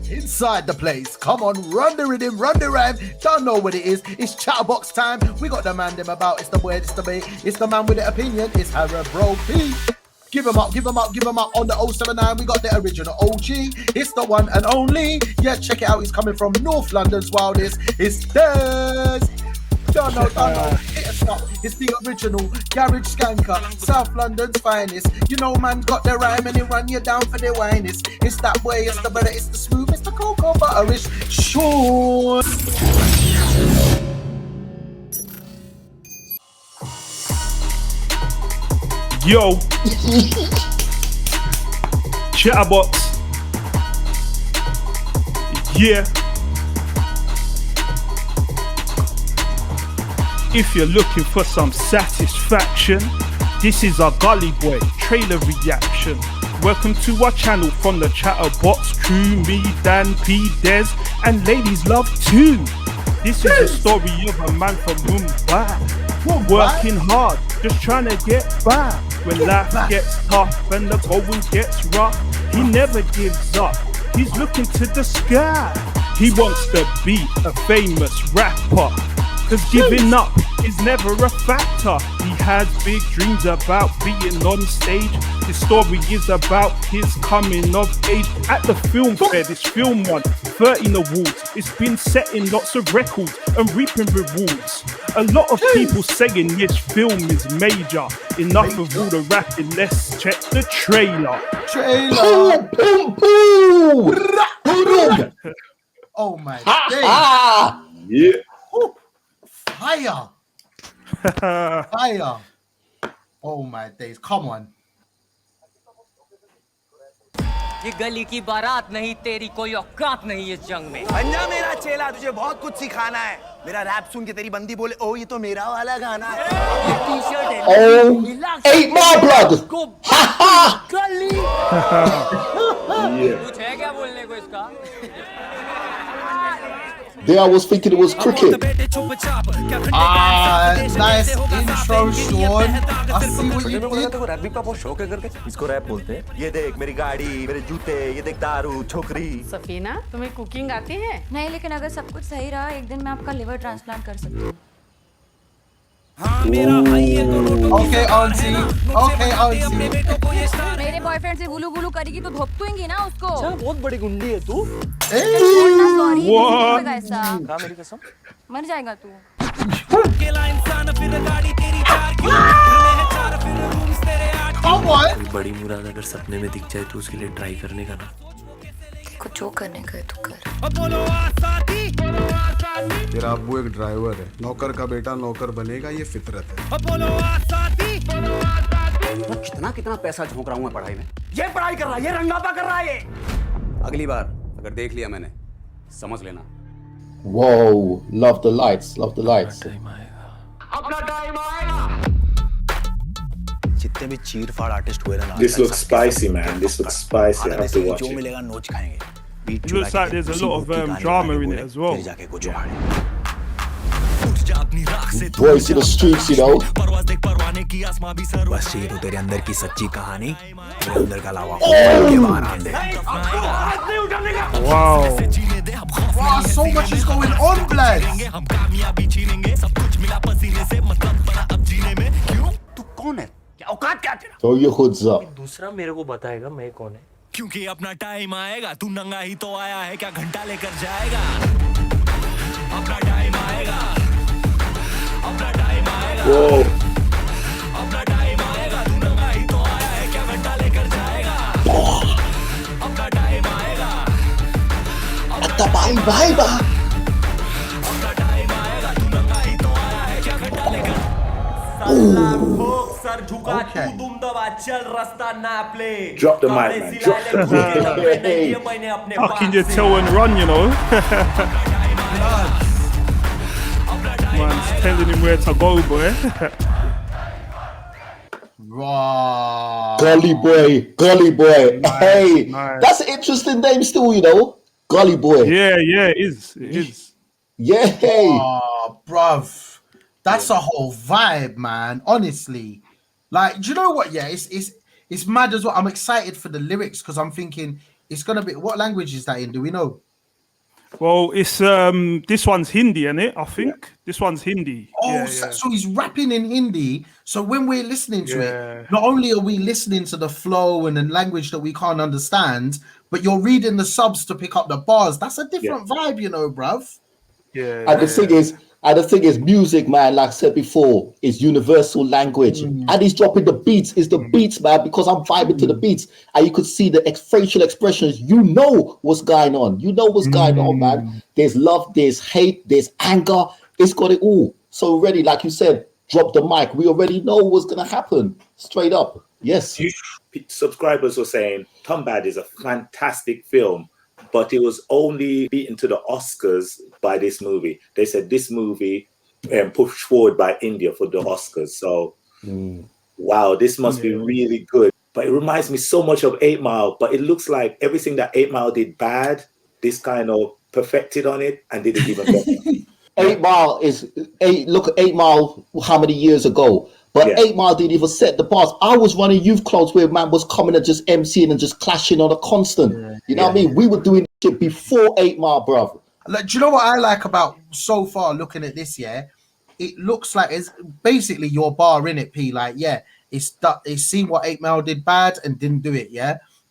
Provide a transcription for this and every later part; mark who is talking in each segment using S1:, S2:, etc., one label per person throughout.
S1: inside the place. Come on, run the rhythm, run the rhyme. Don't know what it is. It's Chatterbox time. We got the man them about. It's the boy, it's the bait. It's the man with the opinion. It's Harry Bro P. Give him up, give him up, give him up on the 079. We got the original OG. It's the one and only. Yeah, check it out. He's coming from North London's wildest. It's Des. Don't know. Hit us up. It's the original garage skanker, South London's finest. You know, man, got the rhyme and he run you down for the wine. It's that way. It's the butter. It's the smooth. It's the cocoa butter. It's Sean.
S2: Yo, Chatterbox, yeah. If you're looking for some satisfaction, this is our Gully Boy trailer reaction. Welcome to our channel from the Chatterbox crew, me, Dan, P, Des, and ladies love too. This is the story of a man from Mumbai, working hard, just trying to get by. When life gets tough and the going gets rough, he never gives up. He's looking to the sky. He wants to be a famous rapper, cause giving up is never a factor. He has big dreams about being on stage. This story is about his coming of age. At the film fair, this film won 13 awards. It's been setting lots of records and reaping rewards. A lot of people saying this film is major. Enough of all the rapping, let's check the trailer.
S1: Boom, boom, boom. Oh my God.
S3: Yeah.
S1: Fire. Fire. Oh my days. Come on.
S4: ये गली की बारात नहीं, तेरी कोई औकात नहीं इस जंग में।
S5: पंजा मेरा चेला, तुझे बहुत कुछ सिखाना है। मेरा रैप सुन के तेरी बंदी बोले, ओ ये तो मेरा वाला गाना है।
S4: ये टी-शर्ट है।
S3: Oh, ate my blood.
S4: गली।
S3: Yeah.
S4: कुछ है क्या बोलने को इसका?
S3: There I was thinking it was cricket.
S1: Nice intro, Sean. I see what you did.
S5: Rap का बहुत शौक है करके इसको रैप बोलते हैं। ये देख मेरी गाड़ी, मेरे जूते, ये देख दारू, छोकरी।
S6: सफीना, तुम्हें कुकिंग आती है?
S7: नहीं, लेकिन अगर सब कुछ सही रहा, एक दिन मैं आपका लिवर ट्रांसप्लांट कर सकती हूँ।
S1: Okay, auntie. Okay, auntie.
S7: मेरे बॉयफ्रेंड से गुलू गुलू करेगी तो धोपतूंगी ना उसको।
S5: अच्छा, बहुत बड़ी गुंडी है तू।
S7: छोड़ना, सॉरी, नहीं होगा ऐसा।
S5: कहाँ मेरी कसम?
S7: मर जाएगा तू।
S1: Come on.
S8: बड़ी मुराद अगर सपने में दिख जाए तो उसके लिए ट्राई करने का ना।
S7: कुछ जो करने का है तो कर।
S9: तेरा अब्बू एक ड्राइवर है, नौकर का बेटा नौकर बनेगा, ये फितरत है।
S5: तो कितना पैसा झोंक रहा हूँ मैं पढ़ाई में। ये पढ़ाई कर रहा है, ये रंगापा कर रहा है ये। अगली बार अगर देख लिया मैंने, समझ लेना।
S3: Whoa, love the lights, love the lights.
S5: अपना टाइम आएगा। जितने भी चीर फाड़ आर्टिस्ट हुए ना,
S10: This looks spicy, man. This looks spicy. I have to watch
S5: जो
S10: it.
S5: मिलेगा नोच खाएंगे।
S2: It looks like there's a lot of drama in it as well.
S3: Voice of the streets, you know.
S5: बस ये तो तेरे अंदर की सच्ची कहानी, मेरे अंदर का लावा के बाहर आन दे।
S2: Wow.
S1: Wow, so much is going on, blood.
S5: तू कौन है? क्या औकात क्या तेरा?
S3: Throw your hoods up.
S8: दूसरा मेरे को बताएगा मैं कौन है।
S5: क्योंकि अपना टाइम आएगा, तू नंगा ही तो आया है, क्या घंटा लेकर जाएगा? अपना टाइम आएगा, अपना टाइम आएगा।
S10: Whoa.
S5: अपना टाइम आएगा, तू नंगा ही तो आया है, क्या घंटा लेकर जाएगा? अपना टाइम आएगा,
S3: At the bye.
S5: अपना टाइम आएगा, तू नंगा ही तो आया है, क्या घंटा लेकर? सर झुका तू दुम दबा चल रास्ता नाप ले।
S10: Drop the mic, man. Drop the mic.
S2: How can you tell and run, you know? Man's telling him where to go, boy.
S1: Wow.
S3: Gully boy.
S2: Nice,
S3: Hey,
S2: nice.
S3: that's an interesting name still, you know. Gully boy.
S2: Yeah, it is.
S3: Yeah.
S1: Oh, bruv. That's a whole vibe, man. Honestly. Like, do you know what? Yeah, it's mad as well. I'm excited for the lyrics because I'm thinking it's gonna be what language is that in? Do we know?
S2: Well, it's this one's Hindi, isn't it? I think this one's Hindi.
S1: Oh,
S2: Yeah,
S1: so he's rapping in Hindi. So when we're listening to it,
S2: yeah,
S1: not only are we listening to the flow and the language that we can't understand, but you're reading the subs to pick up the bars. That's a different vibe, you know, bruv.
S2: yeah,
S3: And the thing is, music, man, like I said before, is universal language. And he's dropping the beats. It's the beats, man, because I'm vibing to the beats. And you could see the facial expressions. You know what's going on. You know what's going on, man. There's love, there's hate, there's anger. It's got it all. So already, like you said, drop the mic. We already know what's going to happen. Straight up. Yes.
S11: Subscribers were saying Tom Bad is a fantastic film, but it was only beaten to the Oscars by this movie. They said this movie pushed forward by India for the Oscars. So, wow, this must be really good. But it reminds me so much of 8 Mile, but it looks like everything that 8 Mile did bad, this kind of perfected on it and did it even better.
S3: 8 Mile is look at 8 Mile how many years ago? But 8 Mile didn't even set the bars. I was running youth clubs where man was coming and just MCing and just clashing on a constant. You know what I mean? We were doing shit before 8 Mile, bro.
S1: Like, do you know what I like about so far looking at this? Yeah, it looks like it's basically your bar in it, P. Like, it's seen what 8 Mile did bad and didn't do it,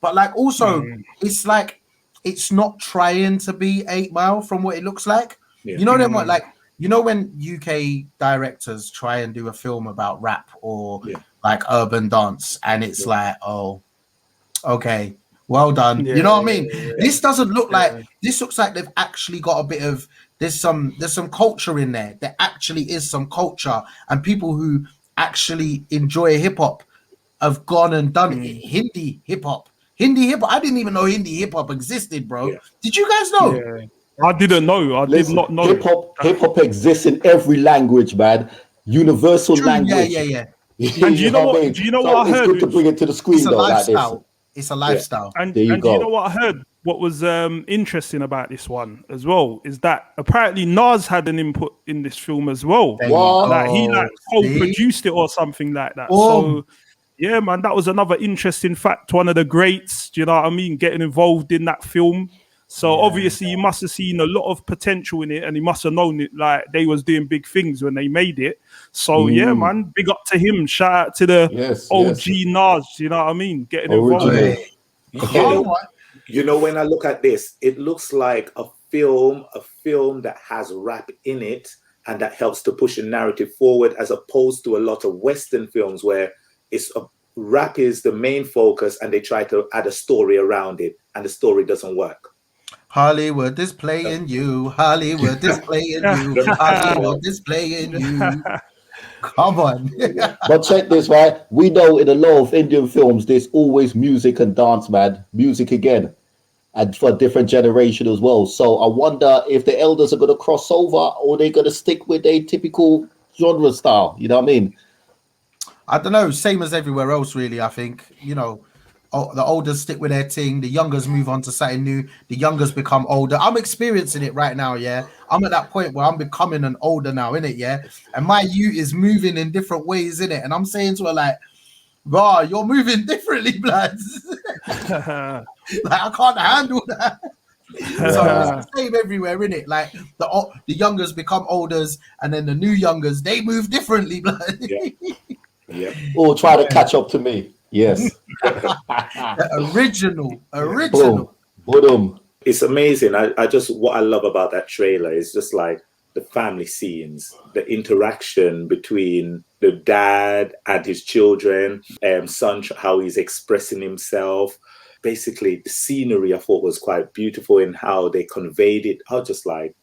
S1: but like also it's like it's not trying to be 8 Mile from what it looks like. You know them what like. You know when UK directors try and do a film about rap or like urban dance, and it's like, oh, okay, well done. You know what I mean? This doesn't look like this. Looks like they've actually got a bit of there's some culture in there. There actually is some culture, and people who actually enjoy hip hop have gone and done it. Hindi hip hop. I didn't even know Hindi hip hop existed, bro. Did you guys know?
S2: I didn't know. I did not know.
S3: Hip hop exists in every language, man. Universal language.
S1: Yeah.
S2: And do you know what? Do you know what I heard?
S3: It's good to bring it to the screen,
S1: It's a
S3: though.
S1: lifestyle.
S3: Like this.
S1: It's a lifestyle.
S2: And
S3: there you
S2: do
S3: go.
S2: you know what I heard? What was interesting about this one as well is that apparently Nas had an input in this film as well. Like he co-produced it or something like that. So yeah, man, that was another interesting fact. One of the greats, do you know what I mean, getting involved in that film. So obviously you must have seen a lot of potential in it, and he must have known it like they was doing big things when they made it. So yeah, man, big up to him. Shout out to the OG Nas, you know what I mean? Getting involved.
S11: You know, when I look at this, it looks like a film that has rap in it and that helps to push a narrative forward, as opposed to a lot of Western films where rap is the main focus and they try to add a story around it and the story doesn't work.
S1: Hollywood is playing you. Hollywood is playing you. Hollywood is playing you. Come on.
S3: But check this, right? We know in a lot of Indian films, there's always music and dance, man. Music again. And for a different generation as well. So I wonder if the elders are going to cross over or they're going to stick with a typical genre style. You know what I mean?
S1: I don't know. Same as everywhere else, really, I think. You know, the olders stick with their thing. The youngers move on to something new. The youngers become older. I'm experiencing it right now, I'm at that point where I'm becoming an older now, innit, And my youth is moving in different ways, innit? And I'm saying to her, like, bro, you're moving differently, blood. Like, I can't handle that. So it's the same everywhere, innit? Like, the youngers become olders, and then the new youngers, they move differently, blood.
S3: Or try to catch up to me. Yes.
S1: Original.
S3: Boom.
S11: It's amazing. What I love about that trailer is just like the family scenes, the interaction between the dad and his children, son, how he's expressing himself. Basically, the scenery I thought was quite beautiful in how they conveyed it. I was just like,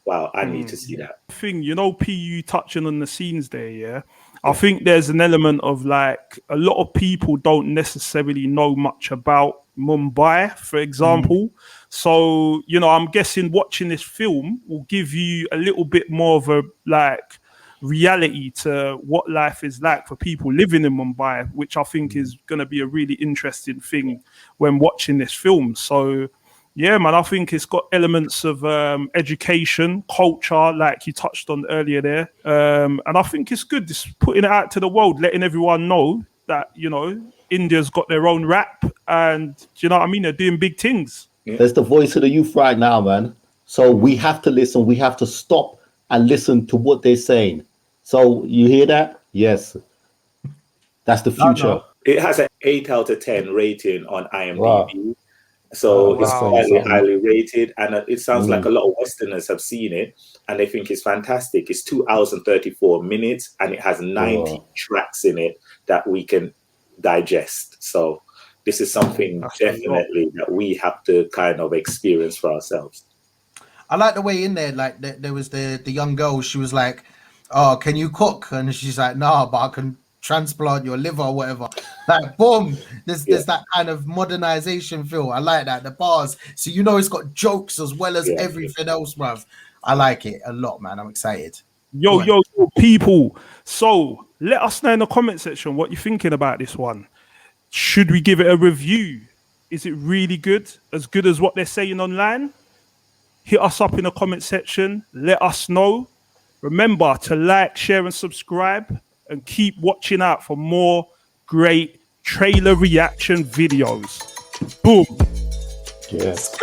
S11: wow, I need to see that.
S2: Thing, you know, PU touching on the scenes there, I think there's an element of like a lot of people don't necessarily know much about Mumbai, for example. So, you know, I'm guessing watching this film will give you a little bit more of a like reality to what life is like for people living in Mumbai, which I think is going to be a really interesting thing when watching this film. So, yeah, man, I think it's got elements of education, culture, like you touched on earlier there. And I think it's good, just putting it out to the world, letting everyone know that, you know, India's got their own rap, and do you know what I mean? They're doing big things.
S3: There's the voice of the youth right now, man. So we have to listen. We have to stop and listen to what they're saying. So you hear that? Yes. That's the future.
S11: It has an 8 out of 10 rating on IMDb.
S3: Wow.
S11: So it's
S3: Wow.
S11: highly, highly rated. And it sounds like a lot of Westerners have seen it and they think it's fantastic. It's 2 hours and 34 minutes and it has 90 tracks in it that we can digest. So this is something definitely that we have to kind of experience for ourselves.
S1: I like the way in there, like there was the young girl. She was like, "Oh, can you cook?" And she's like, "Nah, but I can transplant your liver or whatever." Like, boom, there's that kind of modernization feel. I like that, the bars. So you know it's got jokes as well as everything else, bruv. I like it a lot, man. I'm excited.
S2: Yo, people. So let us know in the comment section what you're thinking about this one. Should we give it a review? Is it really good? As good as what they're saying online? Hit us up in the comment section. Let us know. Remember to like, share, and subscribe. And keep watching out for more great trailer reaction videos. Boom.
S3: Yes.